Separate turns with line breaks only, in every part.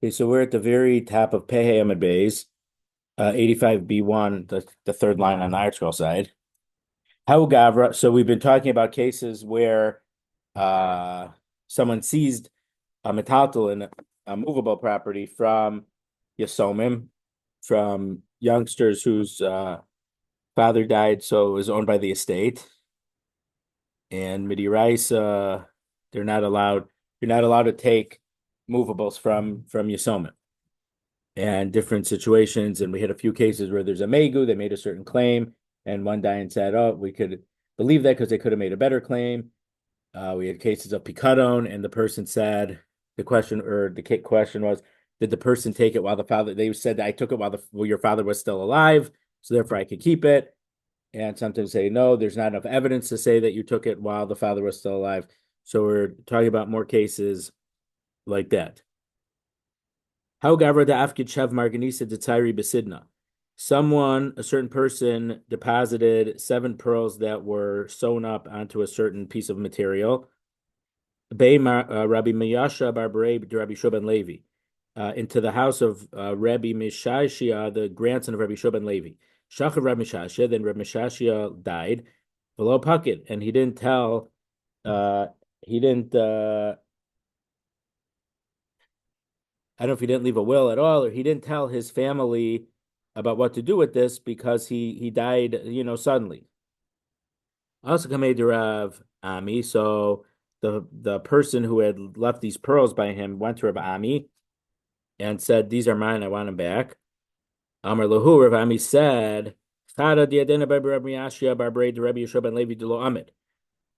Okay, so we're at the very top of Pehe Amid Bays, 85B1, the third line on the article side. How Gavra, so we've been talking about cases where uh, someone seized a metaltal a movable property from Yasomim, from youngsters whose father died, so it was owned by the estate. And Midirais, they're not allowed, you're not allowed to take movables from Yasomim. And different situations. And we had a few cases where there's a Megu, they made a certain claim, and one Dayan said, "Oh, we could believe that because they could have made a better claim." We had cases of Picadone, and the person said the question was, did the person take it while the father? They said, "I took it while your father was still alive, so therefore I could keep it." And sometimes say, "No, there's not enough evidence to say that you took it while the father was still alive." So we're talking about more cases like that. How gavra da afkid shav marganisa detzairi besidna. Someone, a certain person, deposited 7 pearls that were sewn up onto a certain piece of material. Rabbi Miyasha Barbarei Rabbi Shoban Levi, into the house of Rabbi Mishashia, the grandson of Rabbi Shoban Levi. Shachav Rabbi Mishashia, then Rabbi Mishashia died below pocket, and he didn't tell. He didn't. I don't know if he didn't leave a will at all, or he didn't tell his family about what to do with this because he died, suddenly. Also, Kamei Rav Ami. So the person who had left these pearls by him went to Rav Ami and said, "These are mine. I want them back." Amar Lahu. Rav Ami said, "Chada diadena Rabbi Yashia Barbrei de Rabbi Yeshua ben Levi de Lo Amid."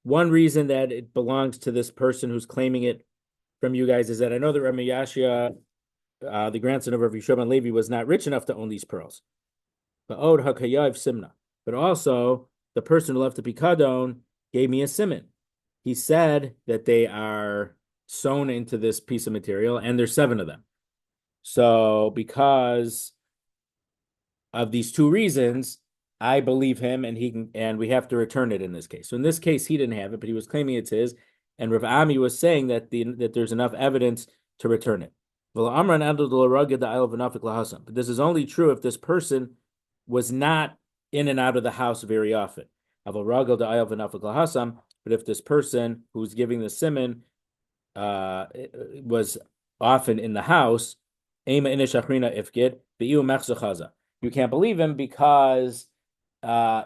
One reason that it belongs to this person who's claiming it from you guys is that I know that Rabbi Yashia, the grandson of Rabbi Yeshua ben Levi, was not rich enough to own these pearls. But Od Hakayav Simna. But also, the person who left the Pikadon gave me a simon. He said that they are sewn into this piece of material, and there's 7 of them. So, because of these 2 reasons, I believe him, and we have to return it in this case. So, in this case, he didn't have it, but he was claiming it's his, and Rav Ami was saying that there's enough evidence to return it. But this is only true if this person was not in and out of the house very often. But if this person who's giving the simon was often in the house, you can't believe him because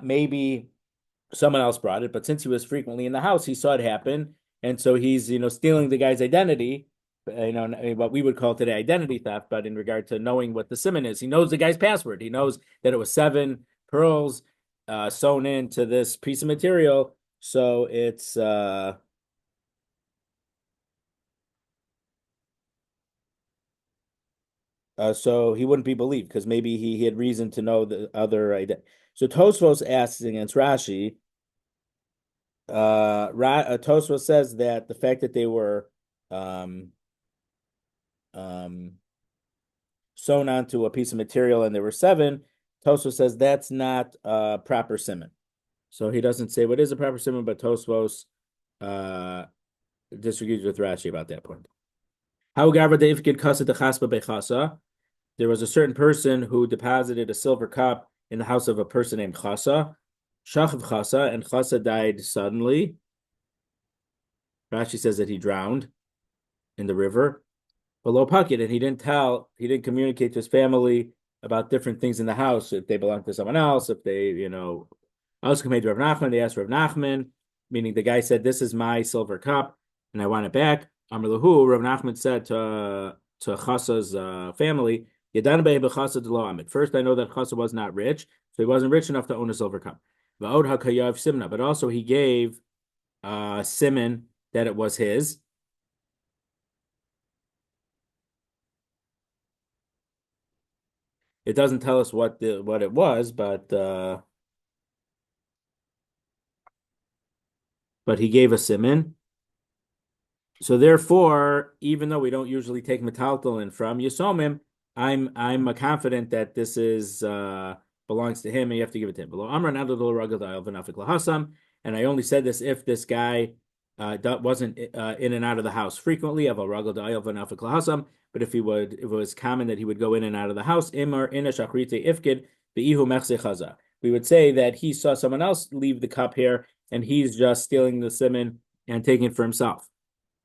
maybe someone else brought it, but since he was frequently in the house, he saw it happen, and so he's stealing the guy's identity. What we would call today identity theft, but in regard to knowing what the simon is, he knows the guy's password. He knows that it was 7 pearls sewn into this piece of material. So it's so he wouldn't be believed because maybe he had reason to know the other identity. So Tosfos asks against Rashi. Tosfos says that the fact that they were um, um, sewn onto a piece of material and there were 7, Tosfos says that's not a proper simon. So he doesn't say what is a proper simon, but Tosfos uh, disagrees with Rashi about that point. How gavra deifkid kasa dechaspa bechasa. There was a certain person who deposited a silver cup in the house of a person named Chasa, Shachav Chasa, and Chasa died suddenly. Rashi says that he drowned in the river below pocket, and he didn't communicate to his family about different things in the house, if they belong to someone else, if they, also made Rav Nachman, they asked Rav Nachman, meaning the guy said, "This is my silver cup, and I want it back." Amar Lahu, Rav Nachman said to Chasa's family, first, I know that Chasa was not rich, so he wasn't rich enough to own a silver cup. But also he gave Simon that it was his. It doesn't tell us what it was, but he gave a Simon. So therefore, even though we don't usually take metaltalin from Yisomim, I'm confident that this is belongs to him, and you have to give it to him. And I only said this if this guy that wasn't in and out of the house frequently. But if it was common that he would go in and out of the house, we would say that he saw someone else leave the cup here, and he's just stealing the simon and taking it for himself.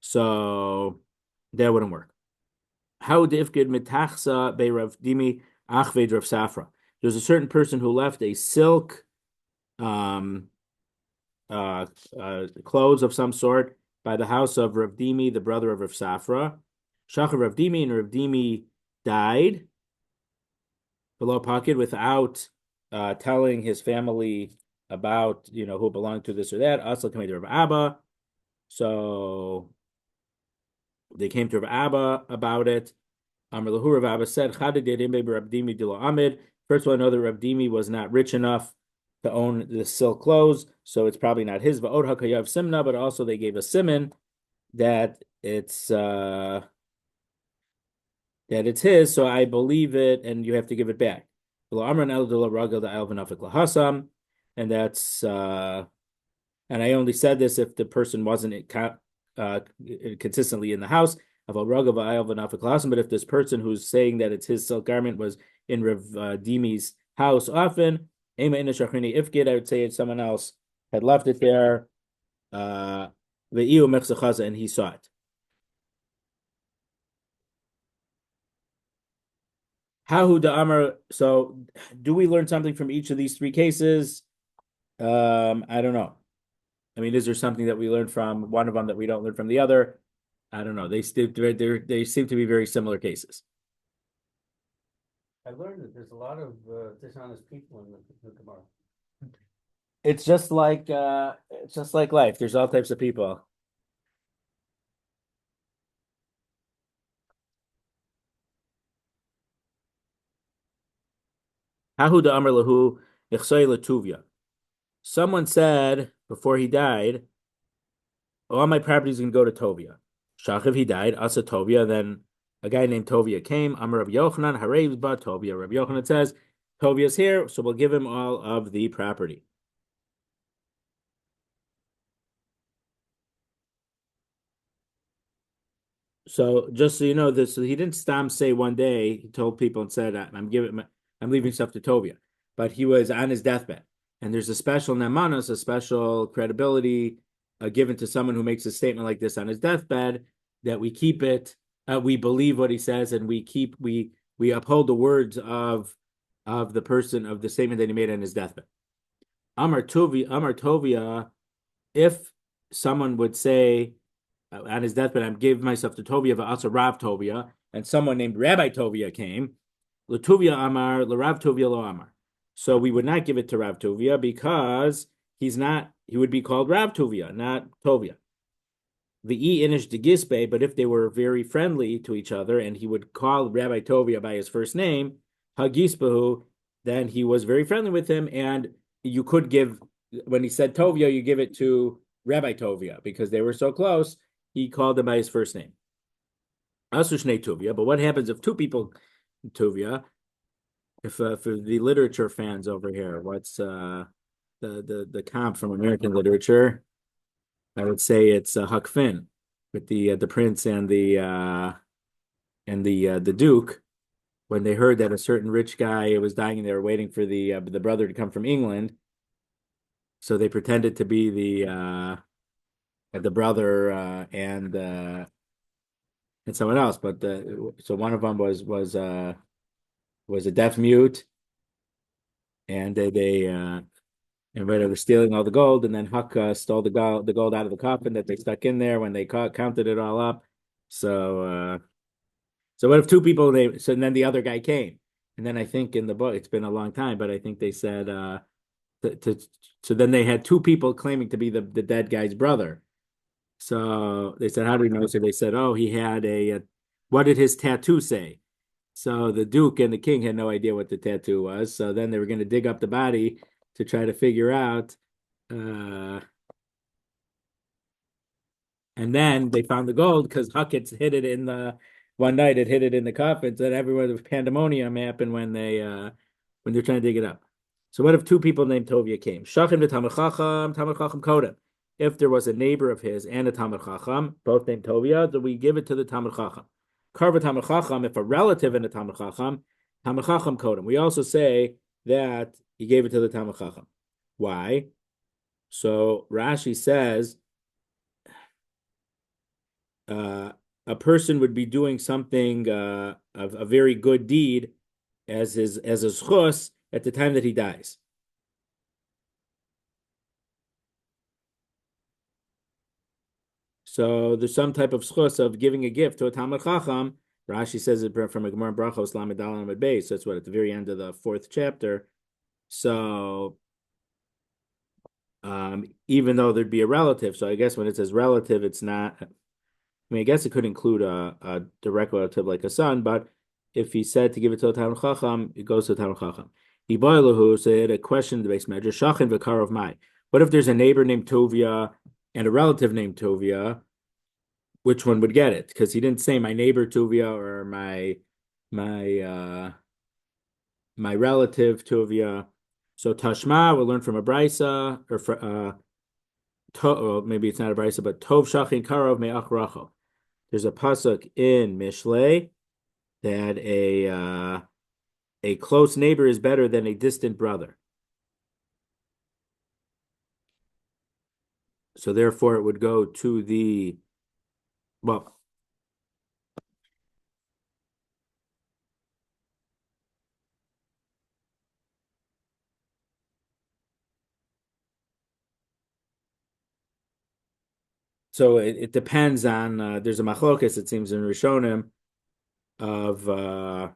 So that wouldn't work. How difkid mitachsa be Rav Dimi achved Rav Safra. There's a certain person who left a silk um, clothes of some sort by the house of Rav Dimi, the brother of Rav Safra. Shachar Rav Dimi, and Rav Dimi died below pocket without telling his family about who belonged to this or that. Also came to Rav Abba, so they came to Rav Abba about it. Amar lahu, Rav Abba said, first of all, I know that Rav Dimi was not rich enough to own the silk clothes, so it's probably not his. But also they gave a simon that it's his, so I believe it, and you have to give it back. And that's and I only said this if the person wasn't consistently in the house. But if this person who's saying that it's his silk garment was in Rav Dimi's house often, I would say if someone else had left it there, and he saw it. Hahu da Amar. So, do we learn something from each of these three cases? I don't know. I mean, is there something that we learned from one of them that we don't learn from the other? I don't know. They seem to be very similar cases.
I learned that there's a lot of dishonest people in the Gemara.
It's just like life. There's all types of people. Hahu da Amar lahu ichsoi Tuvia. Someone said before he died, all my properties can go to Tovia. Shachiv, he died, Asa Tovia, then a guy named Tovia came. Amar Rabbi Yochanan, Harev ba Tovia. Rabbi Yochanan says, Tovia's here, so we'll give him all of the property. So just so you know, this so he didn't say one day. He told people and said, I'm leaving stuff to Tovia," but he was on his deathbed, and there's a special nemanos, a special credibility given to someone who makes a statement like this on his deathbed, that we keep it, we believe what he says, and we uphold the words of the person of the statement that he made on his deathbed. Amar Tovia, if someone would say on his deathbed, I'm giving myself to Tovia, v'asa Rav Tovia, and someone named Rabbi Tovia came, L'Tuvia Amar, L'Rav Tovia Lo Amar. So we would not give it to Rav Tovia because he would be called Rav Tovia, not Tovia. The inish de gispe, but if they were very friendly to each other and he would call Rabbi Tovia by his first name, Hagispahu, then he was very friendly with him, and you could give, when he said Tovia, you give it to Rabbi Tovia because they were so close. He called him by his first name. Asushnei Tuvia. But what happens if two people Tuvia? If for the literature fans over here, what's the comp from American literature? I would say it's Huck Finn with the prince and the duke. When they heard that a certain rich guy was dying and they were waiting for the brother to come from England, so they pretended to be the brother and someone else. But so one of them was a deaf mute, and they were stealing all the gold, and then Huck stole the gold out of the coffin that they stuck in there when they counted it all up. So what if two people and then the other guy came, and then I think in the book, it's been a long time, but I think they said so then they had two people claiming to be the dead guy's brother. So they said, how do we know? So they said, oh, he had what did his tattoo say? So the Duke and the King had no idea what the tattoo was. So then they were going to dig up the body to try to figure out. And then they found the gold because Huck had hid it one night, it hid it in the coffin. So everyone was pandemonium happened when they're trying to dig it up. So what if two people named Tovia came? Shachim to Talmid Chacham Kodem. if there was a neighbor of his and a Talmid Chacham, both named Tovia, then we give it to the Talmid Chacham. Karva Talmid Chacham, if a relative and a Talmid Chacham Kodem. We also say that he gave it to the Talmid Chacham. Why? So Rashi says a person would be doing something of a very good deed as a zchus at the time that he dies. So there's some type of zchus of giving a gift to a Talmid Chacham. Rashi says it from a Gemara Brachos Lamed Daled Lamed Beis. So that's what at the very end of the fourth chapter. So even though there'd be a relative, so I guess when it says relative, it's not. I mean, I guess it could include a direct relative like a son, but if he said to give it to a Talmid Chacham, it goes to a Talmid Chacham. Iboilahu said a question in the base measure, Shachin v'kar of Mai. What if there's a neighbor named Tovia and a relative named Tovia? Which one would get it? Because he didn't say my neighbor Tuvia or my my relative Tuvia. So Tashma we'll learn from a brisa or maybe it's not a brisa, but Tov Shachin Karov Me'ach Racho. There's a pasuk in Mishlei that a close neighbor is better than a distant brother. So therefore, it would go to the well. So it depends on. There's a machlokas it seems in Rishonim of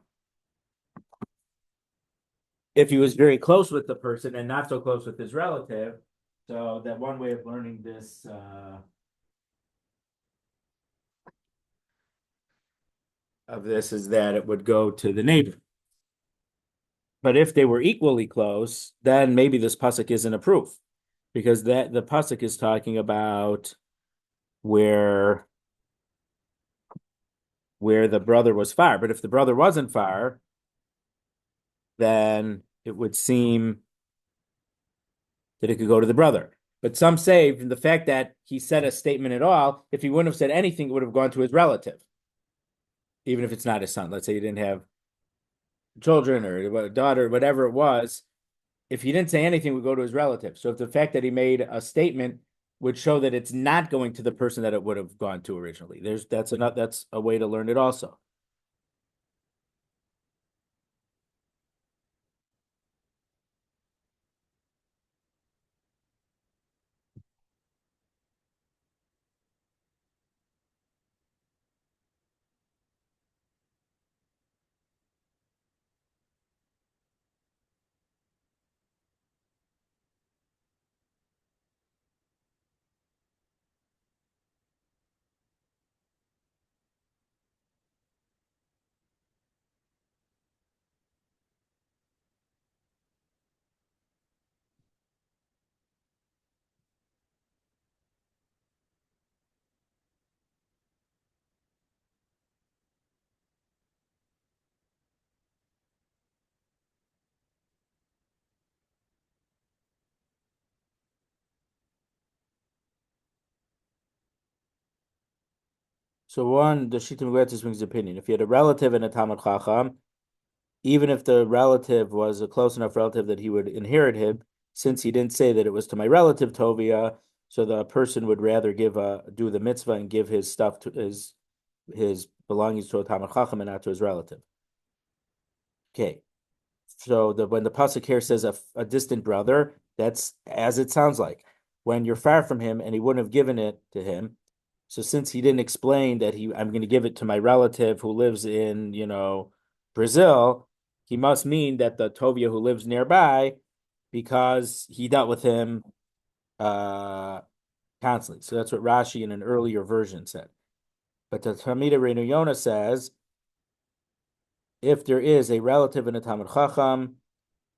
if he was very close with the person and not so close with his relative. So that one way of learning this of this is that it would go to the neighbor. But if they were equally close, then maybe this pasuk isn't a proof, because that the pasuk is talking about where the brother was far. But if the brother wasn't far, then it would seem that it could go to the brother. But some say from the fact that he said a statement at all, if he wouldn't have said anything, it would have gone to his relative, even if it's not his son. Let's say he didn't have children or a daughter, whatever it was. If he didn't say anything, it would go to his relative. So if the fact that he made a statement would show that it's not going to the person that it would have gone to originally. That's a way to learn it also. So one, the Shita Megletus brings opinion. If you had a relative and a Talmid Chacham, even if the relative was a close enough relative that he would inherit him, since he didn't say that it was to my relative Tovia, so the person would rather do the mitzvah and give his stuff to his belongings to a Talmid Chacham and not to his relative. Okay, so when the pasuk here says a distant brother, that's as it sounds like. When you're far from him and he wouldn't have given it to him, so since he didn't explain that I'm going to give it to my relative who lives in Brazil, he must mean that the Tovia who lives nearby, because he dealt with him constantly. So that's what Rashi in an earlier version said. But the Talmidei Reinu Yonah says, if there is a relative in a Talmid Chacham,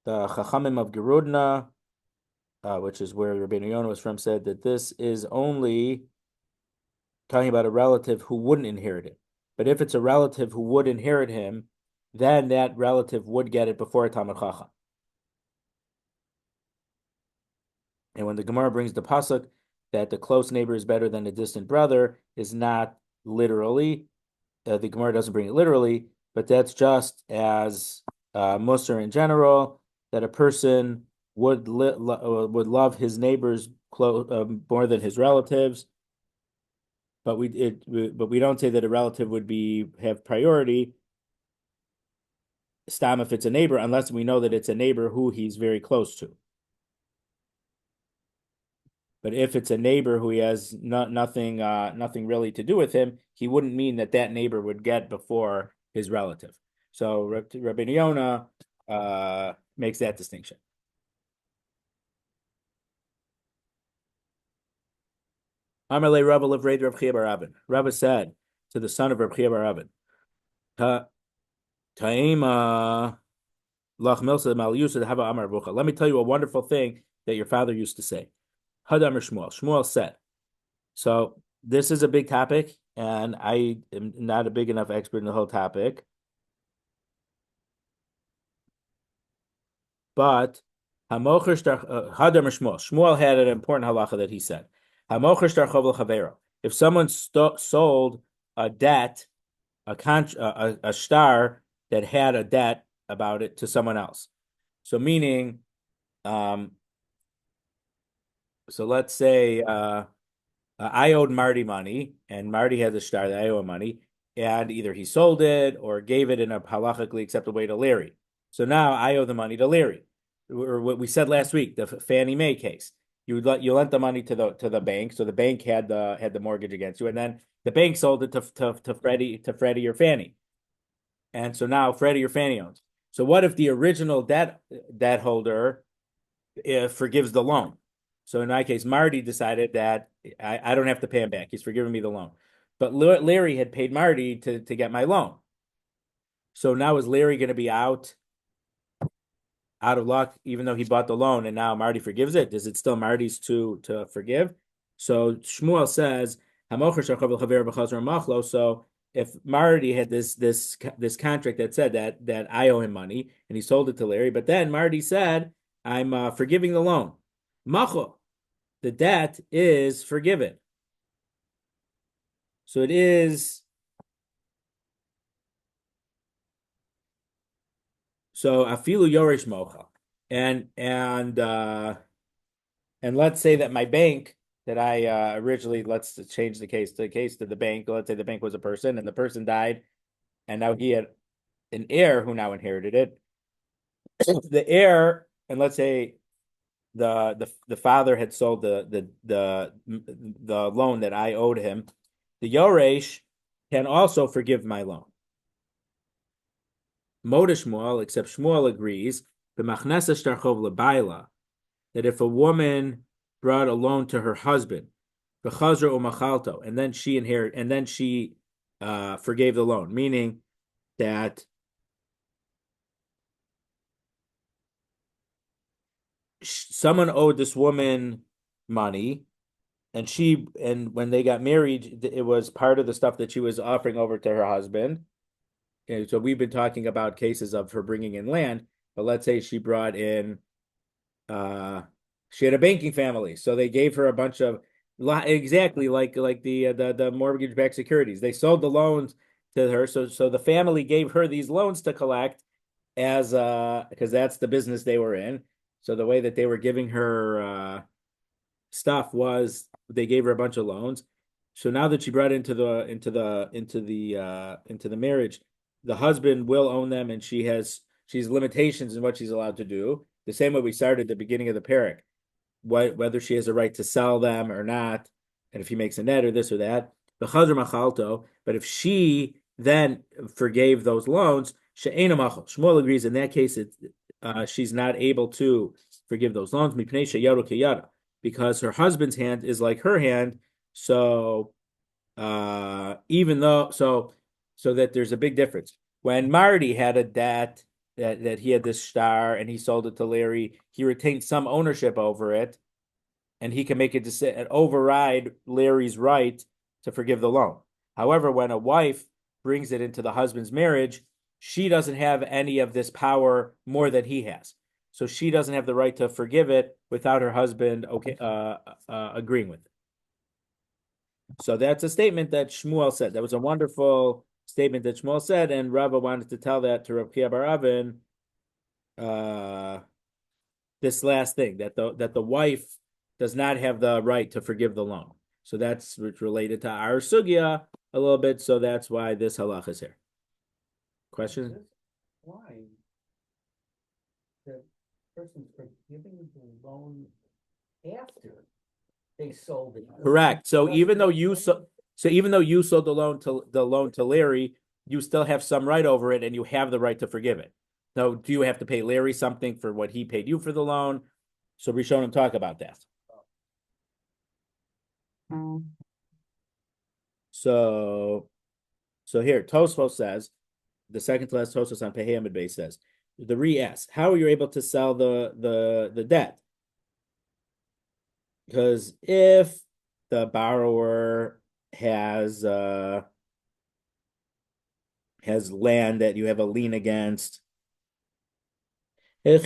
the Chachamim of Gerudna, which is where Rabbi Yonah was from, said that this is only talking about a relative who wouldn't inherit it. But if it's a relative who would inherit him, then that relative would get it before a Talmid Chacham. And when the Gemara brings the pasuk that the close neighbor is better than a distant brother is not literally. The Gemara doesn't bring it literally, but that's just as Musar in general, that a person would love his neighbors more than his relatives, but we don't say that a relative would have priority. Stam if it's a neighbor, unless we know that it's a neighbor who he's very close to. But if it's a neighbor who he has nothing really to do with him, he wouldn't mean that that neighbor would get before his relative. So Rabbi Yonah makes that distinction. Amalei Rabbi Levred Rav Chia bar Abin. Rabbi said to the son of Rav Chia bar Abin, Ta'ima lach milsa mal yusad hava amar bucha. Let me tell you a wonderful thing that your father used to say. Hadam Shmuel. Shmuel said. So this is a big topic, and I am not a big enough expert in the whole topic. But Hamocher Hadam Shmuel. Shmuel had an important halacha that he said. Hamocher shtar chavero. If someone sold a debt, a star that had a debt about it to someone else. So meaning, so let's say I owed Marty money, and Marty has a star that I owe him money, and either he sold it or gave it in a halachically acceptable way to Larry. So now I owe the money to Larry. Or what we said last week, the Fannie Mae case. You lent the money to the bank, so the bank had the mortgage against you, and then the bank sold it to Freddie or Fannie. And so now Freddie or Fannie owns. So what if the original debt holder forgives the loan? So in my case, Marty decided that I don't have to pay him back. He's forgiving me the loan. But Larry had paid Marty to get my loan. So now is Larry going to be out of luck, even though he bought the loan and now Marty forgives it? Is it still Marty's to forgive? So Shmuel says, so if Marty had this contract that said that I owe him money and he sold it to Larry, but then Marty said, I'm forgiving the loan. Macho, the debt is forgiven. So it is. So afilu yoresh mocha, and let's say that my bank that I originally, let's change the case to the bank. Let's say the bank was a person and the person died, and now he had an heir who now inherited it. The heir, and let's say the father had sold the loan that I owed him. The yoresh can also forgive my loan. Moda Shmuel, except Shmuel agrees, that if a woman brought a loan to her husband, and then she forgave the loan, meaning that someone owed this woman money, and when they got married, it was part of the stuff that she was offering over to her husband. And so we've been talking about cases of her bringing in land, but let's say she brought in, she had a banking family, so they gave her a bunch of exactly like the mortgage-backed securities. They sold the loans to her, so the family gave her these loans to collect as because that's the business they were in. So the way that they were giving her stuff was they gave her a bunch of loans. So now that she brought into the marriage, the husband will own them, and she's limitations in what she's allowed to do. The same way we started at the beginning of the parak, whether she has a right to sell them or not, and if he makes a net or this or that. The chazar machalto, but if she then forgave those loans, she'ena machal. Shmuel agrees in that case she's not able to forgive those loans because her husband's hand is like her hand. So even though so that there's a big difference. When Marty had a debt that he had this star and he sold it to Larry, he retained some ownership over it, and he can make a decision and override Larry's right to forgive the loan. However, when a wife brings it into the husband's marriage, she doesn't have any of this power more than he has. So she doesn't have the right to forgive it without her husband agreeing with it. So that's a statement that Shmuel said. That was a wonderful statement that Shmuel said, and Rabbi wanted to tell that to Rav Kia bar Avin, this last thing that the wife does not have the right to forgive the loan. So that's related to our sugya a little bit. So that's why this halach is here. Question?
Why the person's forgiving the loan after they sold it?
Correct. So even though you sold the loan to Larry, you still have some right over it, and you have the right to forgive it. Now, do you have to pay Larry something for what he paid you for the loan? So Rishonim talk about that. So here Tosfos says, the second to last Tosfos on Pehei Amid Bey says, the Re asks, how are you able to sell the debt? Because if the borrower has land that you have a lien against, so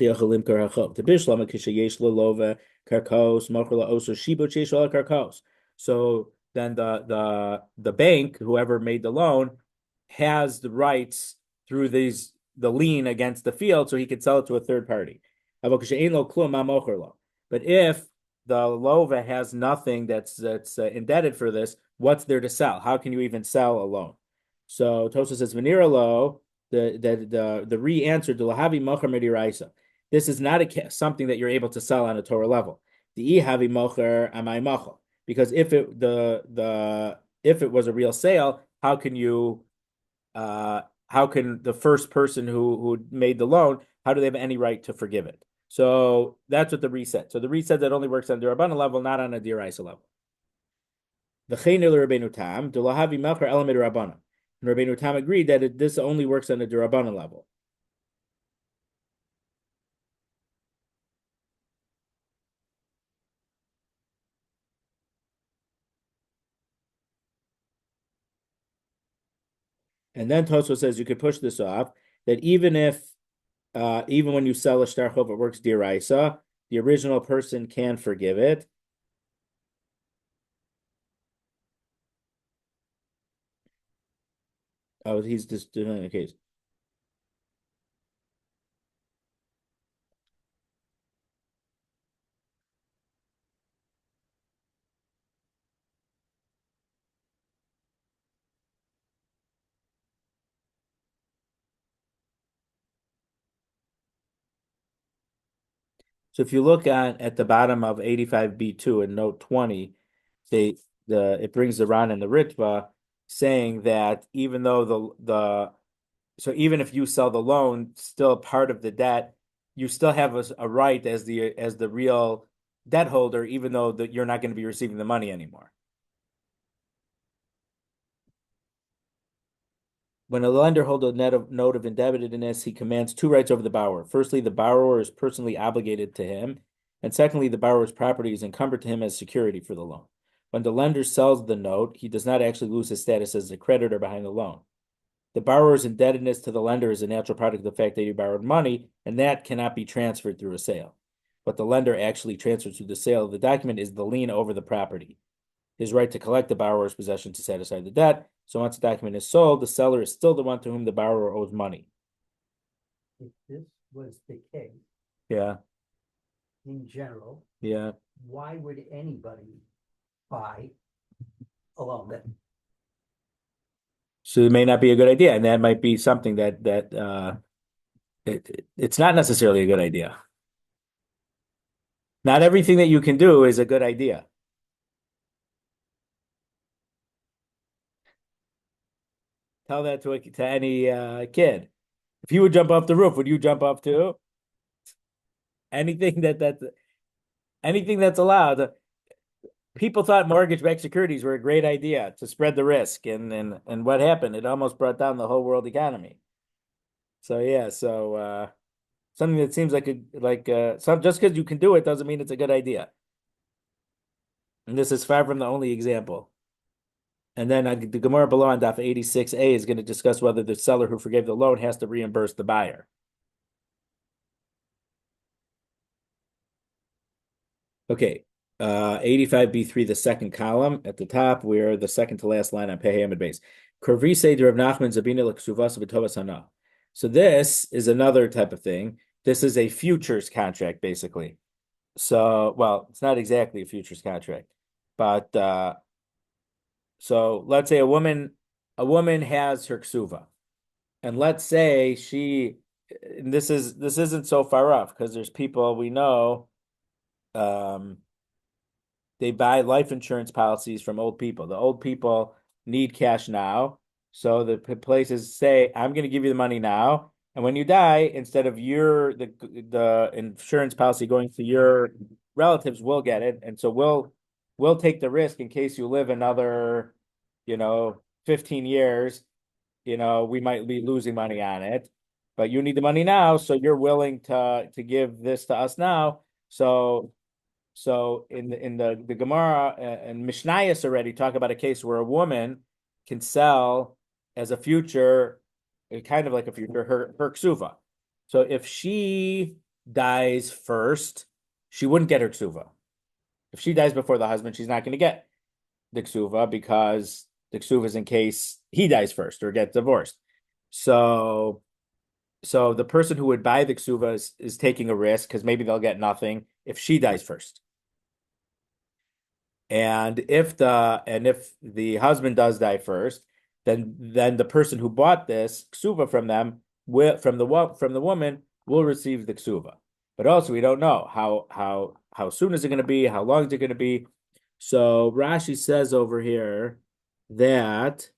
then the bank, whoever made the loan, has the rights through the lien against the field, so he could sell it to a third party. But if the lova has nothing that's indebted for this, what's there to sell? How can you even sell a loan? So Tosa says, "Venira lo." The re-answer to lahavi mocher mediraisa. This is not something that you're able to sell on a Torah level. The ihavi mocher amai mochel. Because if it was a real sale, how can the first person who made the loan, how do they have any right to forgive it? So that's what the reset. So the reset that only works on the Rabbanan level, not on a Diraisa level. The Chaynil Rabbeinu Tam, the Lahavi Melcher Elamid Rabbanan. And Rabbeinu Tam agreed that this only works on a Rabbanan level. And then Tosfos says you could push this off, that even when you sell a shtar chov, it works diraisa, the original person can forgive it. Oh, he's just doing a case. So if you look at the bottom of 85b2 in note 20, it brings the Ran and the Ritva saying that even though so even if you sell the loan, still part of the debt, you still have a right as the real debt holder, even though you're not going to be receiving the money anymore. When a lender holds a note of indebtedness, he commands two rights over the borrower. Firstly, the borrower is personally obligated to him, and secondly, the borrower's property is encumbered to him as security for the loan. When the lender sells the note, he does not actually lose his status as the creditor behind the loan. The borrower's indebtedness to the lender is a natural product of the fact that he borrowed money, and that cannot be transferred through a sale. What the lender actually transfers through the sale of the document is the lien over the property. His right to collect the borrower's possession to satisfy the debt. So once the document is sold, the seller is still the one to whom the borrower owes money.
If this was the case
Yeah,
in general,
yeah.
why would anybody buy a loan? That
So it may not be a good idea, and that might be something that it's not necessarily a good idea. Not everything that you can do is a good idea. Tell that to any kid. If you would jump off the roof, would you jump off too? Anything anything that's allowed. People thought mortgage-backed securities were a great idea to spread the risk, and what happened? It almost brought down the whole world economy. So yeah, something that seems just because you can do it doesn't mean it's a good idea. And this is far from the only example. And then the Gemara below on Daf 86a is going to discuss whether the seller who forgave the loan has to reimburse the buyer. Okay, 85b3, the second column at the top, we're the second to last line on Pei Hamid base. Kurvise de Rav Nachman Zabina L'Ksuvas B'Tovas Hana. So this is another type of thing. This is a futures contract, basically. So, well, it's not exactly a futures contract, but so let's say a woman has her ksuva, and let's say and this isn't so far off because there's people we know, um, they buy life insurance policies from old people. The old people need cash now. So the places say, I'm going to give you the money now. And when you die, instead of the insurance policy going to your relatives, we'll get it. And so we'll take the risk in case you live another, 15 years, we might be losing money on it. But you need the money now, so you're willing to give this to us now. So in the Gemara and Mishnayos already talk about a case where a woman can sell as a future, kind of like a future, her ksuva. So if she dies first, she wouldn't get her ksuva. If she dies before the husband, she's not going to get the ksuva because the ksuva is in case he dies first or gets divorced. So the person who would buy the ksuva is taking a risk because maybe they'll get nothing if she dies first. And if the husband does die first, then the person who bought this ksuva from them from the woman will receive the ksuva. But also we don't know how soon is it going to be, how long is it going to be. So Rashi says over here that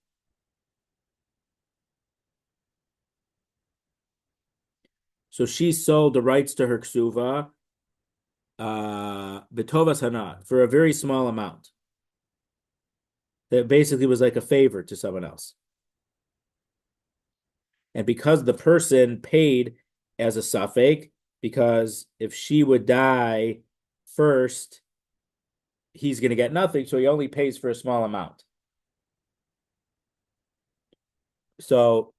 so she sold the rights to her ksuva betovas hana for a very small amount. That basically was like a favor to someone else. And because the person paid as a safek, because if she would die first, he's going to get nothing, so he only pays for a small amount. So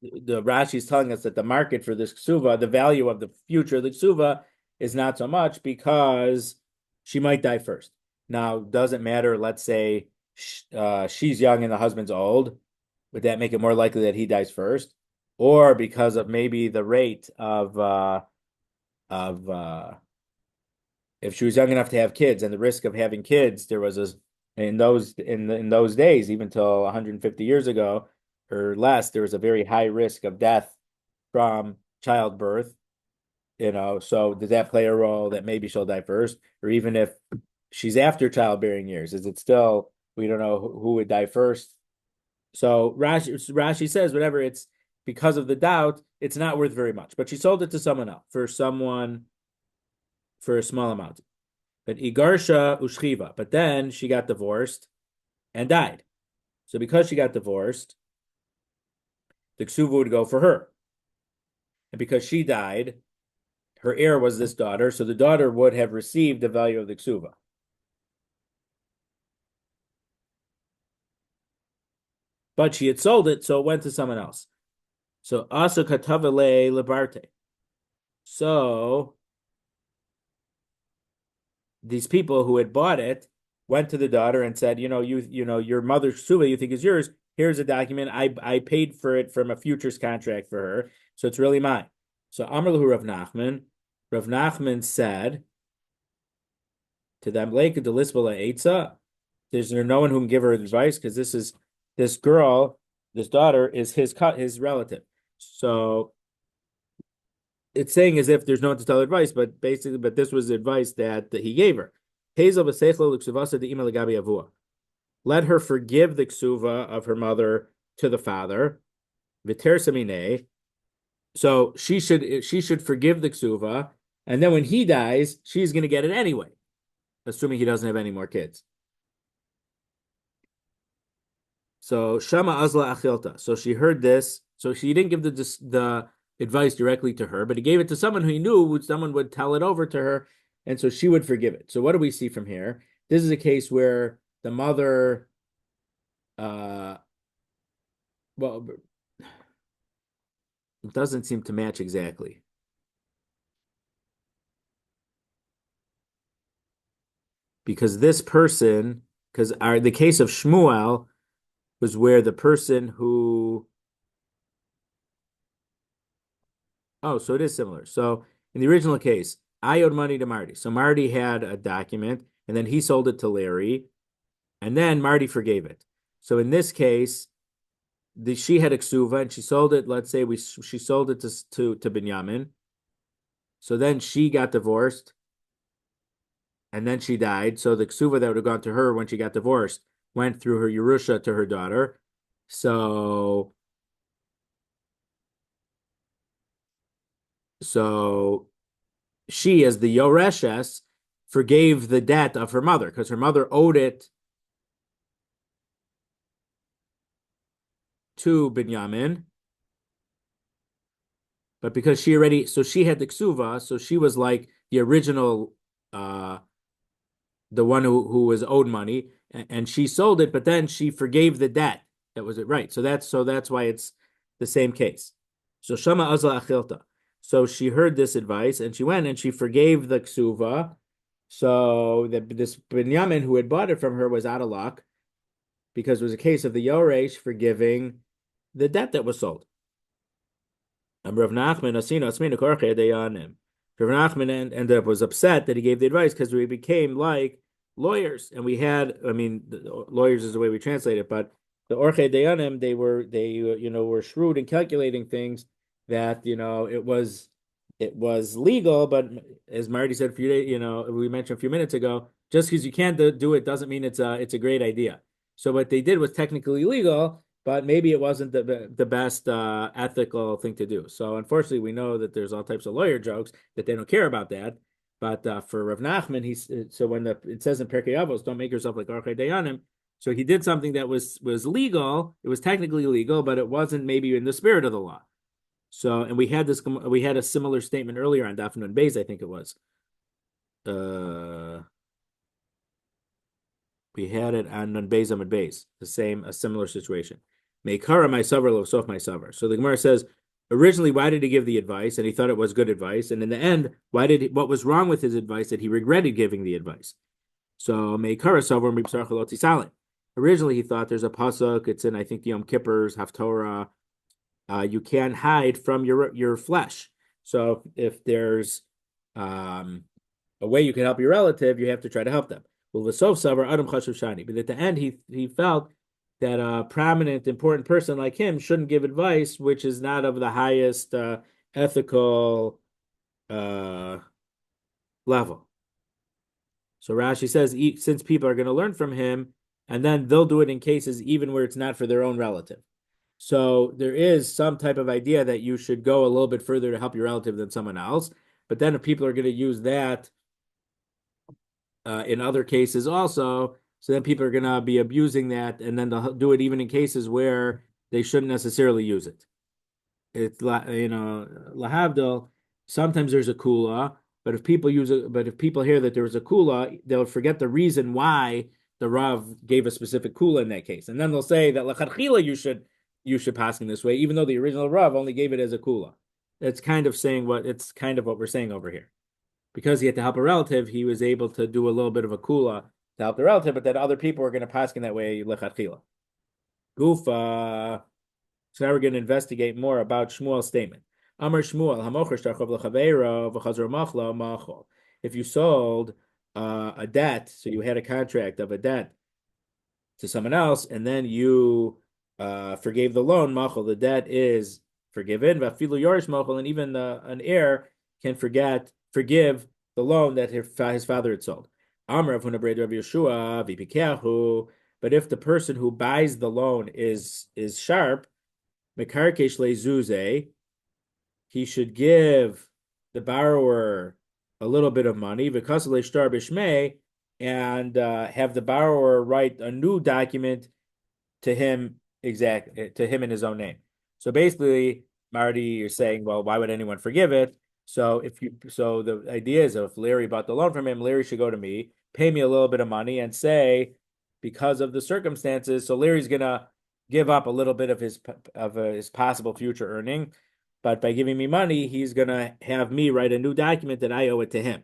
the Rashi is telling us that the market for this ksuva, the value of the future of the ksuva, is not so much because she might die first. Now, doesn't matter. Let's say she's young and the husband's old. Would that make it more likely that he dies first, or because of maybe the rate of if she was young enough to have kids and the risk of having kids, there was in those days, even till 150 years ago or less, there was a very high risk of death from childbirth. So does that play a role that maybe she'll die first, or even if she's after childbearing years, is it still we don't know who would die first? So Rashi says whatever it's because of the doubt, it's not worth very much. But she sold it to someone else for a small amount. But Igarsha Ushchiva. But then she got divorced and died. So because she got divorced, the ksuva would go for her. And because she died, her heir was this daughter, so the daughter would have received the value of the ksuva. But she had sold it, so it went to someone else. So asa katavale libarte. So these people who had bought it went to the daughter and said, your mother's ksuva you think is yours. Here's a document. I paid for it from a futures contract for her, so it's really mine. So Amar lahu Rav Nachman. Rav Nachman said to them, Leika delisbala eitza. There's no one who can give her advice because this girl, this daughter is his relative. So it's saying as if there's no one to tell advice, but this was advice that he gave her. Let her forgive the ksuva of her mother to the father. So she should forgive the ksuva, and then when he dies, she's going to get it anyway, assuming he doesn't have any more kids. So Shama Azla Achilta. So she heard this. So she didn't give the advice directly to her, but he gave it to someone who he knew someone would tell it over to her, and so she would forgive it. So what do we see from here? This is a case where the mother, well, it doesn't seem to match exactly. because this person, because the case of Shmuel was where the person who, oh, so it is similar. So in the original case, I owed money to Marty. So Marty had a document and then he sold it to Larry and then Marty forgave it. So in this case, she had a ksuva and she sold it. Let's say she sold it to Binyamin. So then she got divorced and then she died. So the ksuva that would have gone to her when she got divorced went through her Yerusha to her daughter. So so she, as the Yoreshes, forgave the debt of her mother because her mother owed it to Binyamin, but because she had the ksuva, so she was like the original, the one who was owed money, and she sold it, but then she forgave the debt. That was it, right? So that's why it's the same case. So Shama Azla Achilta. So she heard this advice and she went and she forgave the ksuva. So this Binyamin who had bought it from her was out of luck because it was a case of the Yoresh forgiving the debt that was sold. Rav Nachman ended up was upset that he gave the advice because we became like lawyers, and we had, I mean, lawyers is the way we translate it, but the Orchei Dayanim, were shrewd in calculating things that it was legal, but as Marty said a few days, we mentioned a few minutes ago, just because you can't do it doesn't mean it's a great idea. So what they did was technically legal, but maybe it wasn't the best ethical thing to do. So unfortunately, we know that there's all types of lawyer jokes that they don't care about that. But for Rav Nachman, so when it says in Pirkei Avos, don't make yourself like Archei Dayanim. So he did something that was legal. It was technically legal, but it wasn't maybe in the spirit of the law. So, and we had a similar statement earlier on Daf Nun Beis, I think it was. We had it on Nun Beis Amud Beis, a similar situation. Meikara my savar lo sof my savar. So the Gemara says, originally, why did he give the advice? And he thought it was good advice. And in the end, what was wrong with his advice that he regretted giving the advice? So Meikara savar mipsar chaloti salim. Originally, he thought there's a pasuk. It's in, I think, Yom Kippur's Haftorah. You can't hide from your flesh. So if there's a way you can help your relative, you have to try to help them. Well, the sof savar adam chashuv shani, but at the end he felt that a prominent, important person like him shouldn't give advice which is not of the highest ethical level. So Rashi says, since people are going to learn from him, and then they'll do it in cases even where it's not for their own relative. So there is some type of idea that you should go a little bit further to help your relative than someone else. But then if people are going to use that in other cases also, so then people are going to be abusing that, and then they'll do it even in cases where they shouldn't necessarily use it. It's lahavdil. Sometimes there's a kula, but if people hear that there was a kula, they'll forget the reason why the Rav gave a specific kula in that case, and then they'll say that lachadchila you should pass in this way, even though the original Rav only gave it as a kula. It's kind of what we're saying over here. Because he had to help a relative, he was able to do a little bit of a kula to help the relative, but then other people were going to pass in that way lechatchila. Gufa. So now we're going to investigate more about Shmuel's statement. Amar Shmuel, hamocher shtarchov lechaveiro v'chazor machla machol. If you sold a debt, so you had a contract of a debt to someone else, and then you forgave the loan, machol, the debt is forgiven. V'afilu yorish machol, and even an heir can forgive the loan that his father had sold. Amar of Hunabred Rabbi Yeshua v'pikehu. But if the person who buys the loan is sharp, mekarkesh lezuze, he should give the borrower a little bit of money, because shtar b'shmei, and have the borrower write a new document to him in his own name. So basically, Marty, you're saying, well, why would anyone forgive it? So the idea is, if Larry bought the loan from him, Larry should go to me, pay me a little bit of money, and say, because of the circumstances, so Larry's gonna give up a little bit of his possible future earning, but by giving me money, he's gonna have me write a new document that I owe it to him.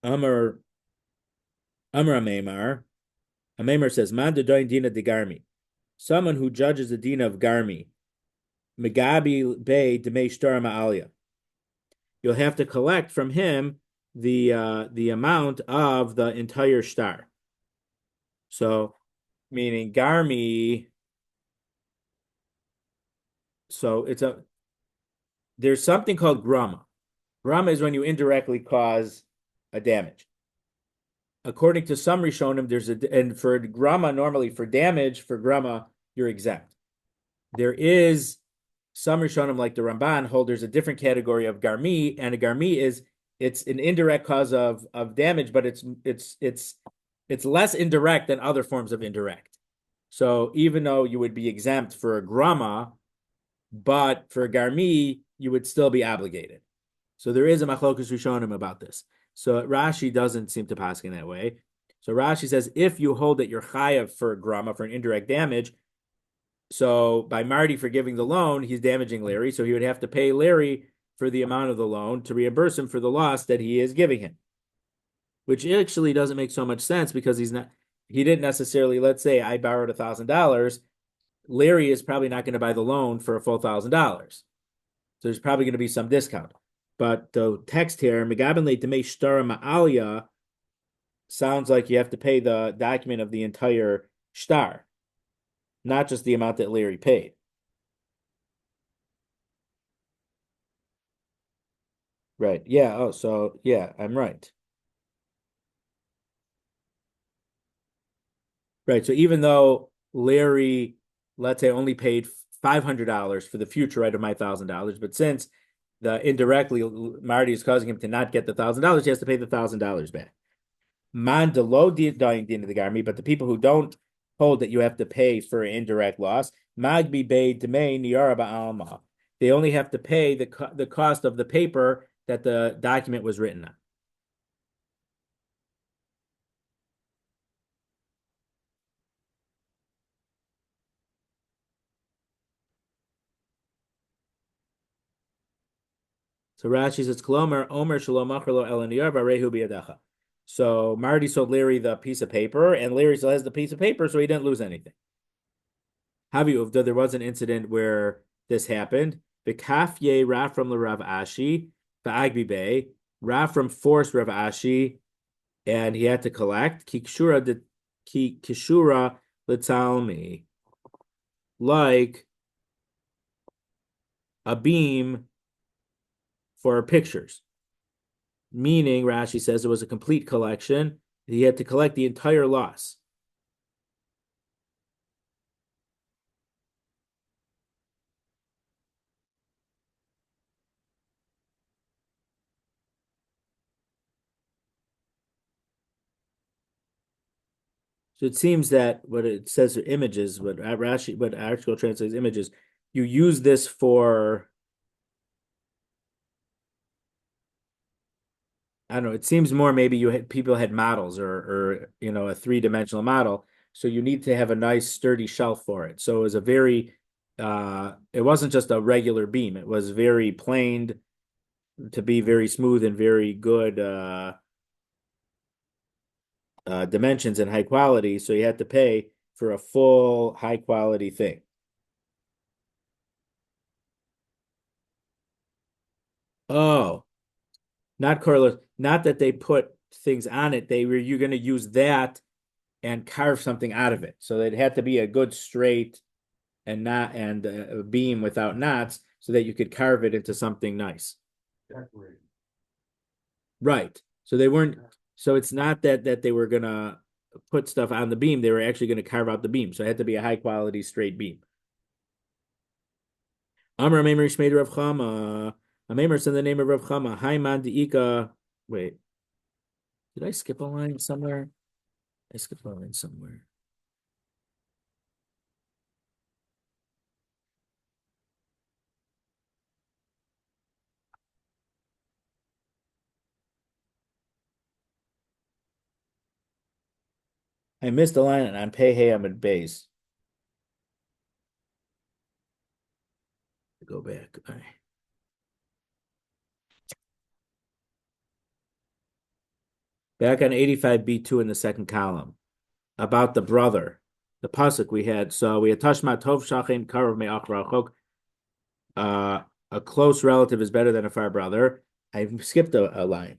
Amar Amar Amemar. Amemar says, Man dedoin dina de garmi. Someone who judges the dina of garmi. Megabi Bey Demei Shtar Ma'alia. You'll have to collect from him the amount of the entire star. So meaning Garmi, so there's something called grama. Grama is when you indirectly cause a damage. According to some Rishonim, and for grama, normally for damage, for grama, you're exempt. There is some Rishonim, like the Ramban, hold there's a different category of garmi, and a garmi it's an indirect cause of damage, but it's less indirect than other forms of indirect. So even though you would be exempt for a grama, but for a garmi, you would still be obligated. So there is a machlokus Rishonim about this. So Rashi doesn't seem to pass in that way. So Rashi says if you hold that you're chayav for a grama, for an indirect damage, so by Marty forgiving the loan, he's damaging Larry, so he would have to pay Larry for the amount of the loan to reimburse him for the loss that he is giving him, which actually doesn't make so much sense because he didn't necessarily, let's say I borrowed $1,000. Larry is probably not going to buy the loan for a full $1,000. So there's probably going to be some discount. But the text here, Megabin le demei shtara ma'alia, sounds like you have to pay the document of the entire star, not just the amount that Larry paid. Right. Yeah. Oh, so yeah, I'm right. Right. So even though Larry, let's say, only paid $500 for the future right of my $1,000, but since the indirectly Marty is causing him to not get the $1,000, he has to pay the $1,000 back. Man de lo dying into the garmi, but the people who don't hold that you have to pay for indirect loss, magbi bay demay niyaraba alma. They only have to pay the cost of the paper that the document was written on. So Rashi says, Kolomer, Omer Shalom Acharlo Elaniyar Barehu Biadacha. So Marty sold Larry the piece of paper, and Larry still has the piece of paper, so he didn't lose anything. Havi Uvda, there was an incident where this happened. Bekafye Rafram Rav Ashi, Ba'agbi Bay, Rafram forced Rav Ashi, and he had to collect. Kishura Litzalmi, like a beam for pictures. Meaning, Rashi says it was a complete collection. He had to collect the entire loss. So it seems that what it says are images, what Rashi, what article translates images, you use this for, I don't know, it seems more maybe people had models or a three-dimensional model. So you need to have a nice sturdy shelf for it. So it was it wasn't just a regular beam. It was very planed to be very smooth and very good dimensions and high quality. So you had to pay for a full high quality thing. Oh, not correlate. Not that they put things on it. You're going to use that and carve something out of it. So it had to be a good straight and not and a beam without knots, so that you could carve it into something nice. Right. So they weren't. So it's not that they were gonna put stuff on the beam. They were actually going to carve out the beam. So it had to be a high quality straight beam. Amr Meimer Shmei Rav Chama. Meimer in the name of Rav Chama. Haiman Diika. Wait, did I skip a line somewhere? I skipped a line somewhere. I missed a line on Pei Hey Amid base. Go back. All right. Back on 85b2 in the second column, about the brother, the pasuk we had. So we had Tashma Tov Shachin Karav Me'ach Rachok. A close relative is better than a far brother. I skipped a line.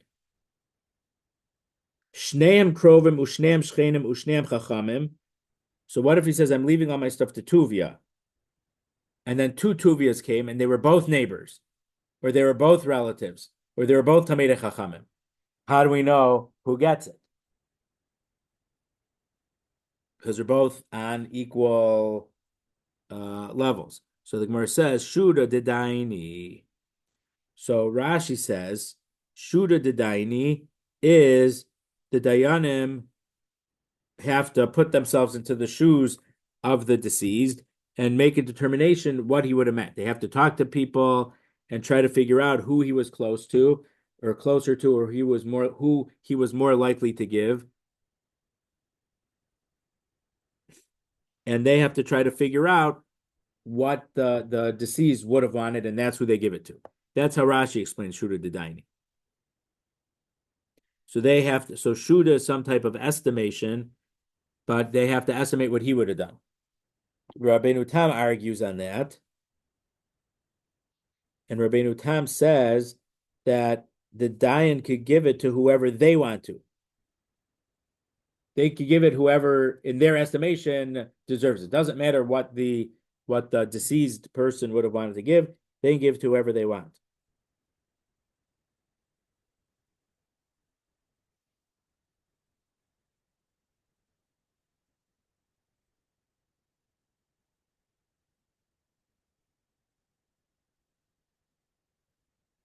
Shneim Krovim Ushneim Shchenim Ushneim Chachamim. So what if he says, I'm leaving all my stuff to Tuvia? And then two Tuvias came and they were both neighbors, or they were both relatives, or they were both Tamei Chachamim. How do we know who gets it? Because they're both on equal levels. So the Gemara says, Shuda Didaini. So Rashi says, Shuda Didaini is the Dayanim have to put themselves into the shoes of the deceased and make a determination what he would have meant. They have to talk to people and try to figure out who he was close to or closer to, or who he was more likely to give. And they have to try to figure out what the deceased would have wanted, and that's who they give it to. That's how Rashi explains Shuda Didaini. So they have to, so Shuda is some type of estimation, but they have to estimate what he would have done. Rabbeinu Tam argues on that. And Rabbeinu Tam says that the Dayan could give it to whoever they want to. They could give it whoever, in their estimation, deserves it. Doesn't matter what the deceased person would have wanted to give. They can give to whoever they want.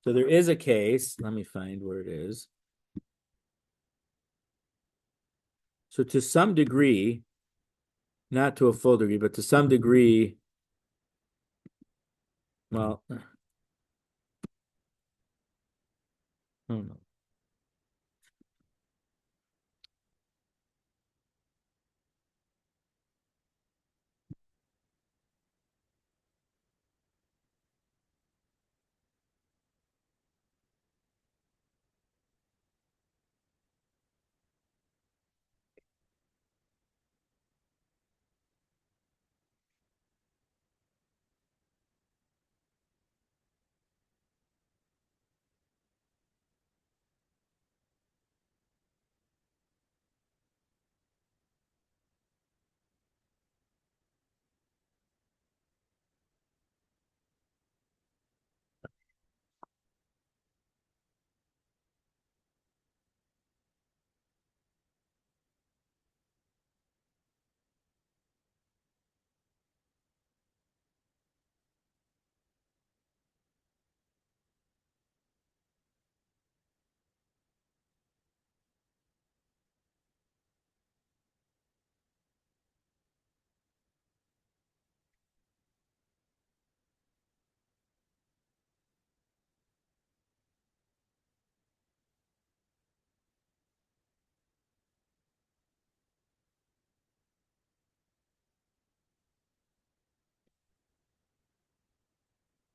So there is a case. Let me find where it is. So to some degree, not to a full degree, but to some degree, well, I don't know.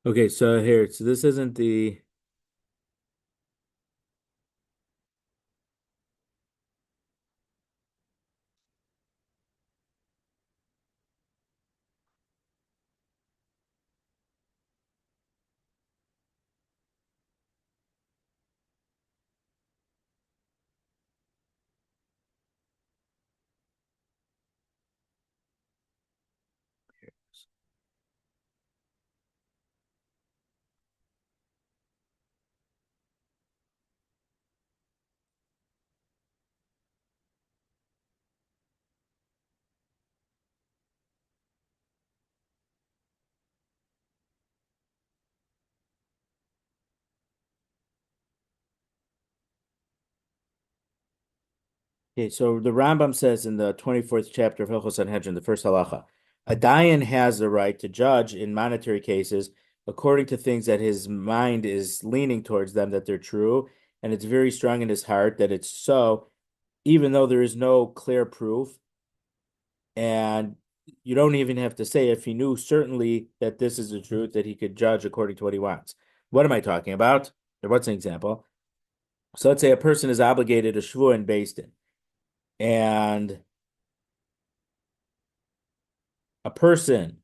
Okay, so here, so this isn't the. Okay, so the Rambam says in the 24th chapter of Hilchos Sanhedrin, the first halacha, a dayan has the right to judge in monetary cases according to things that his mind is leaning towards them, that they're true, and it's very strong in his heart that it's so, even though there is no clear proof, and you don't even have to say if he knew certainly that this is the truth, that he could judge according to what he wants. What am I talking about? What's an example? So let's say a person is obligated to shvuah in Beis Din, and a person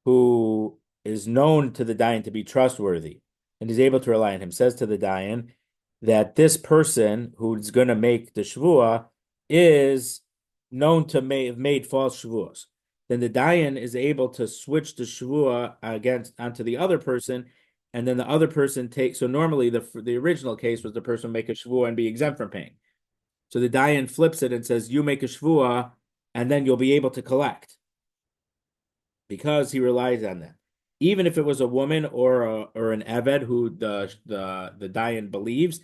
who is known to the Dayan to be trustworthy and is able to rely on him says to the Dayan that this person who's going to make the shvuah is known to have made false shvuahs. Then the Dayan is able to switch the shvuah against onto the other person, and then the other person takes. So normally the original case was the person make a shvuah and be exempt from paying. So the Dayan flips it and says, "You make a shvuah, and then you'll be able to collect," because he relies on that. Even if it was a woman or an Eved who the Dayan believes,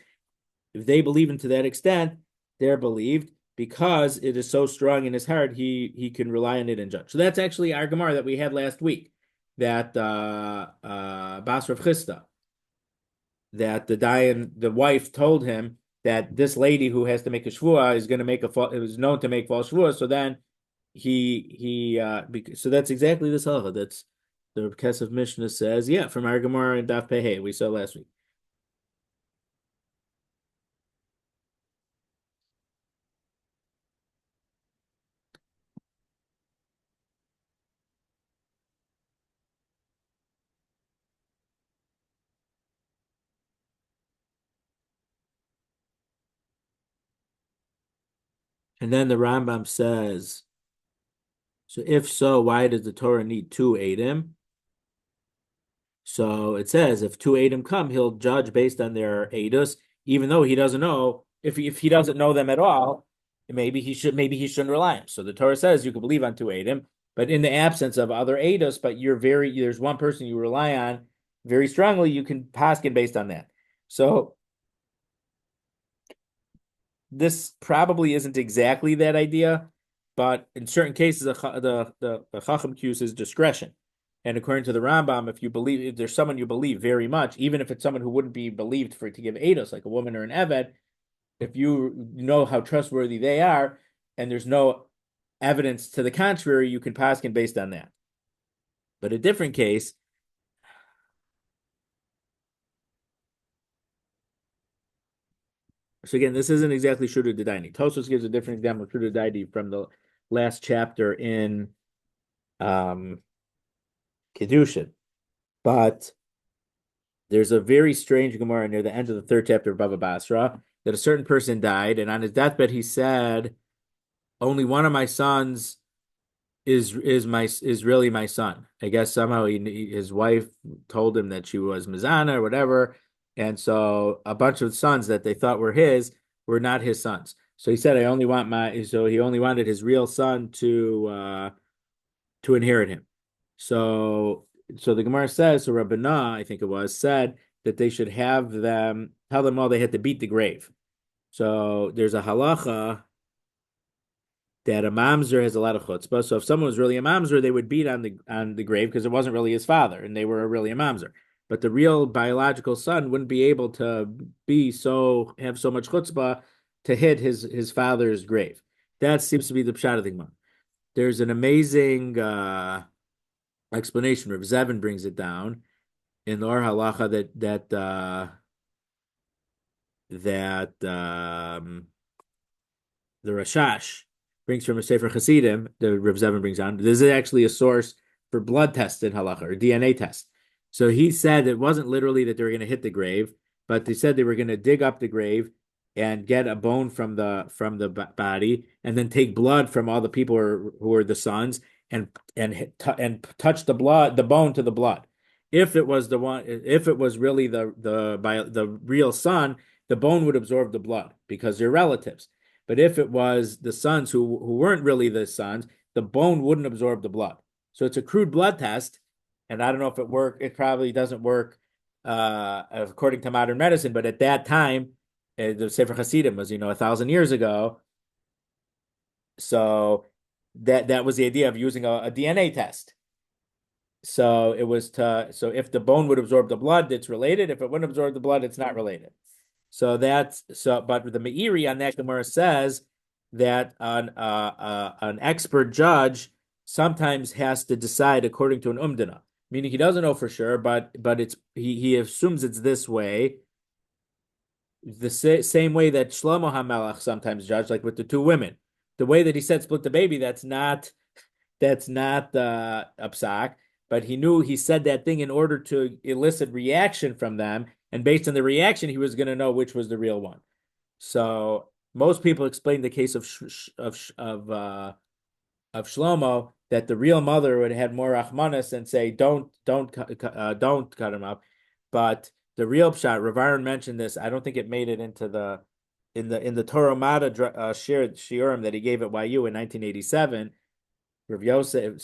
if they believe him to that extent, they're believed because it is so strong in his heart, he can rely on it and judge. So that's actually our Gemara that we had last week, that Basra Chisda, that the Dayan, the wife told him that this lady who has to make a shvuah is going to make it was known to make false shvuah. So then so that's exactly this halacha. That's the Kesef Mishnah says, yeah, from our Gemara and Daf Pehei we saw last week. And then the Rambam says, so if so, why does the Torah need two Eidim? So it says if two Eidim come, he'll judge based on their Eidus, even though he doesn't know if he doesn't know them at all. Maybe he shouldn't rely on them. So the Torah says you can believe on two Eidim, but in the absence of other Eidus, but there's one person you rely on very strongly, you can paskin based on that. So this probably isn't exactly that idea, but in certain cases, the Chacham uses discretion. And according to the Rambam, if there's someone you believe very much, even if it's someone who wouldn't be believed to give Eidos, like a woman or an Eved, if you know how trustworthy they are, and there's no evidence to the contrary, you can paskin based on that. But a different case, so again, this isn't exactly Shuda D'Daini. Tosfos gives a different example of Shuda D'Daini from the last chapter in Kedushin. But there's a very strange Gemara near the end of the third chapter of Baba Basra that a certain person died, and on his deathbed he said, "Only one of my sons is really my son." I guess somehow his wife told him that she was Mizana or whatever, and so a bunch of sons that they thought were his were not his sons. So he said, So he only wanted his real son to inherit him. So the Gemara says, so Rabbi, I think it was, said that they should tell them all they had to beat the grave. So there's a halacha that a mamzer has a lot of chutzpah. So if someone was really a mamzer, they would beat on the grave because it wasn't really his father, and they were really a mamzer. But the real biological son wouldn't be able to have so much chutzpah to hit his father's grave. That seems to be the pshat of the Gemara. There's an amazing explanation. Rav Zevin brings it down in the Or Halacha that the Rashash brings from a Sefer Hasidim. The Rav Zevin brings down. This is actually a source for blood tests in Halacha or DNA tests. So he said it wasn't literally that they were going to hit the grave, but they said they were going to dig up the grave and get a bone from the body, and then take blood from all the people who were the sons, and touch the bone to the blood. If it was really the real son, the bone would absorb the blood because they're relatives. But if it was the sons who weren't really the sons, the bone wouldn't absorb the blood. So it's a crude blood test, and I don't know if it worked. It probably doesn't work according to modern medicine, but at that time, the Sefer Hasidim was 1,000 years ago. So that was the idea of using a DNA test. So it was so if the bone would absorb the blood, it's related. If it wouldn't absorb the blood, it's not related. So but the Meiri on that Gemara says that an expert judge sometimes has to decide according to an umdana, meaning he doesn't know for sure, but he assumes it's this way. the same way that Shlomo HaMelech sometimes judged, like with the two women. The way that he said split the baby, that's not a psak, but he knew he said that thing in order to elicit reaction from them, and based on the reaction, he was going to know which was the real one. So most people explain the case of Shlomo that the real mother would have had more rachmanis and say don't cut him up, but the real pshat, Rav Aaron mentioned this. I don't think it made it into the in the Torah Mada shiurim that he gave at YU in 1987. Rav Yosef,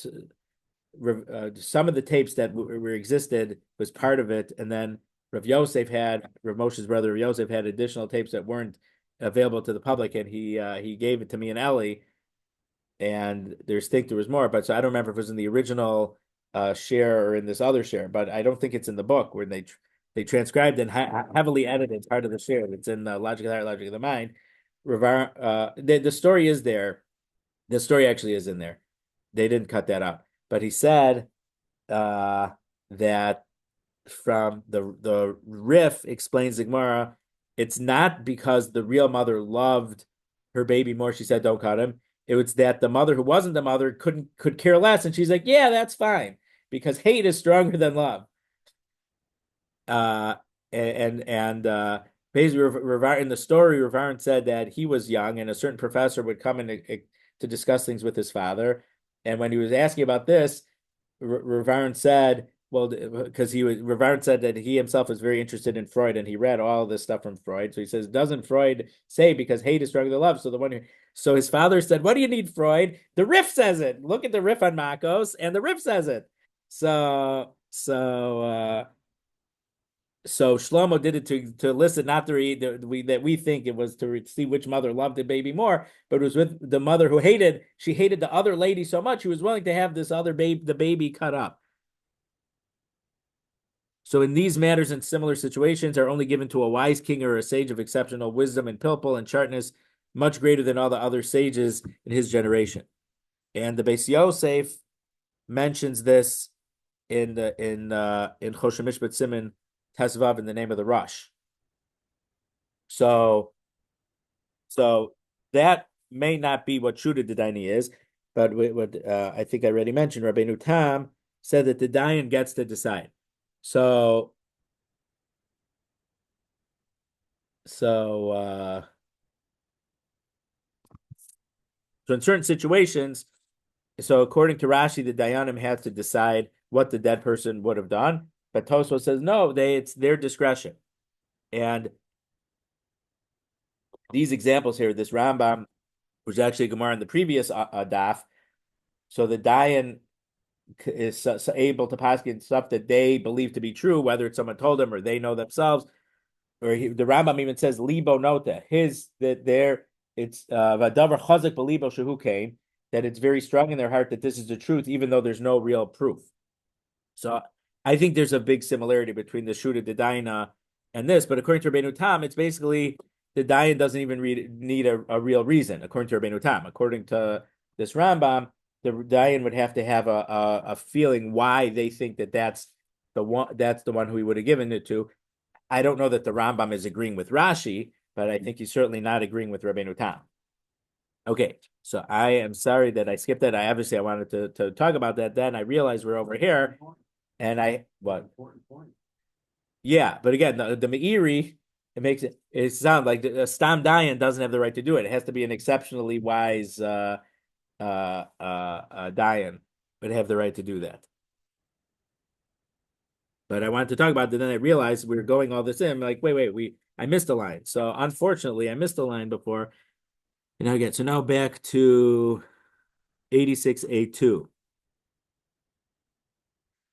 some of the tapes that were existed was part of it, and then Rav Moshe's brother Rav Yosef had additional tapes that weren't available to the public, and he gave it to me and Ellie, and there was more, but so I don't remember if it was in the original share or in this other share, but I don't think it's in the book where they transcribed and heavily edited part of the share. It's in Logic of the Heart, Logic of the Mind. The story is there. The story actually is in there. They didn't cut that out, but he said that from the Rif explains the Gemara, it's not because the real mother loved her baby more. She said, "Don't cut him." It was that the mother who wasn't the mother could care less, and she's like, "Yeah, that's fine," because hate is stronger than love. Uh, and basically, in the story, Ravarin said that he was young, and a certain professor would come in to discuss things with his father, and when he was asking about this, Ravarin said, well, because Ravarin said that he himself was very interested in Freud, and he read all this stuff from Freud. So he says, doesn't Freud say because hate is stronger than love? So his father said, what do you need, Freud? The Rif says it. Look at the Rif on Makos, and the Rif says it. So Shlomo did it to elicit not to read that we think it was to see which mother loved the baby more, but it was with the mother who she hated the other lady so much she was willing to have this other the baby cut up. So in these matters and similar situations are only given to a wise king or a sage of exceptional wisdom and pilpul and sharpness, much greater than all the other sages in his generation. And the Beis Yosef mentions this in Choshen Mishpat Siman Tesvav in the name of the Rush. So that may not be what Shuda Didani is, but what I think I already mentioned, Rabbeinu Tam said that the Dayan gets to decide. So in certain situations, so according to Rashi, the Dayanim has to decide what the dead person would have done. But Tosfos says no, it's their discretion. And these examples here, this Rambam, which is actually Gemara in the previous daf, so the Dayan is able to pass stuff that they believe to be true, whether it's someone told them or they know themselves. The Rambam even says libo nota, it's vadavar chazak belibo shehu came, that it's very strong in their heart that this is the truth, even though there's no real proof. So I think there's a big similarity between the Shuda D'Daina and this, but according to Rabbeinu Tam, it's basically the Dayan doesn't even need a real reason, according to Rabbeinu Tam. According to this Rambam, the Dayan would have to have a feeling why they think that's the one who he would have given it to. I don't know that the Rambam is agreeing with Rashi, but I think he's certainly not agreeing with Rabbeinu Tam. Okay, so I am sorry that I skipped that. I wanted to talk about that. Then I realized we're over here, and what? Yeah, but again, the Meiri, it sounds like a Stam Dayan doesn't have the right to do it. It has to be an exceptionally wise Dayan would have the right to do that. But I wanted to talk about it, and then I realized we were going all this in. I'm like, wait, I missed a line. So unfortunately, I missed a line before. And again, so now back to 86A2.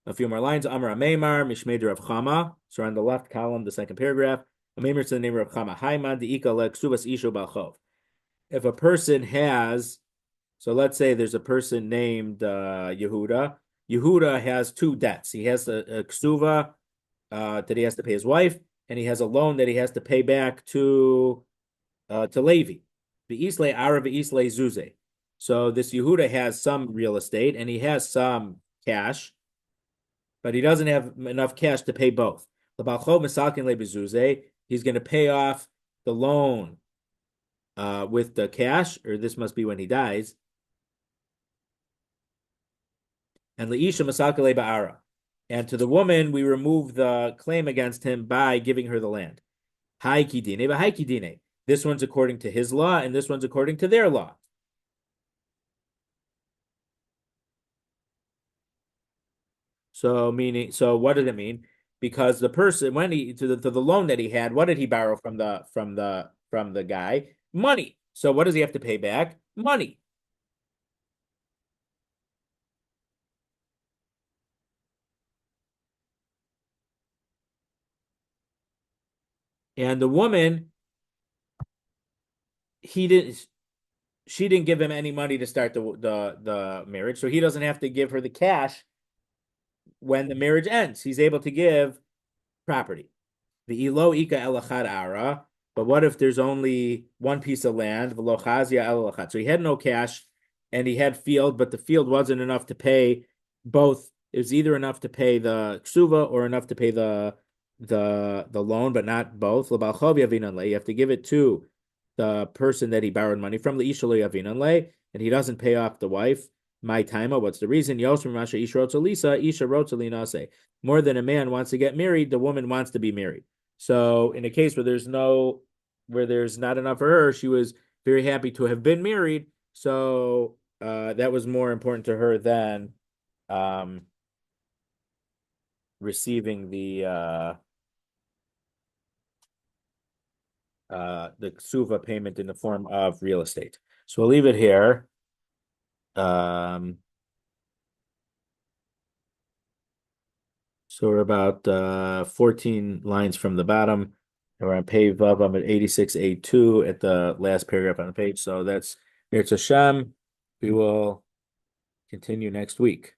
A few more lines. Amar Ameimar, Mishmei Rav Chama. So on the left column, the second paragraph. Ameimar to the name of Rav Chama. Haiman diika le Kesuvos isho balchov. If a person has, so let's say there's a person named Yehuda. Yehuda has two debts. He has a ksuva that he has to pay his wife, and he has a loan that he has to pay back to Levi. The Isle Arav Isle Zuze. So this Yehuda has some real estate and he has some cash, but he doesn't have enough cash to pay both. He's going to pay off the loan with the cash, or this must be when he dies. And Leisha Masakale Ba'ara. And to the woman, we remove the claim against him by giving her the land. Haiki dine, haiki dine. This one's according to his law, and this one's according to their law. So what did it mean? Because the person, when he to the loan that he had, what did he borrow from the guy? Money. So what does he have to pay back? Money. And the woman, he didn't she didn't give him any money to start the marriage, so he doesn't have to give her the cash when the marriage ends. He's able to give property. The ilo ika elachad ara. But what if there's only one piece of land? So he had no cash and he had field, but the field wasn't enough to pay both. It was either enough to pay the ksuva or enough to pay the loan, but not both. You have to give it to the person that he borrowed money from, and he doesn't pay off the wife. My timer, what's the reason? More than a man wants to get married, the woman wants to be married. So in a case where there's not enough for her, she was very happy to have been married. So that was more important to her than receiving the ksuva payment in the form of real estate. So we'll leave it here. So we're about 14 lines from the bottom. And we're on page Vav. I'm at 86A2 at the last paragraph on the page. So that's Mirz Hashem. We will continue next week.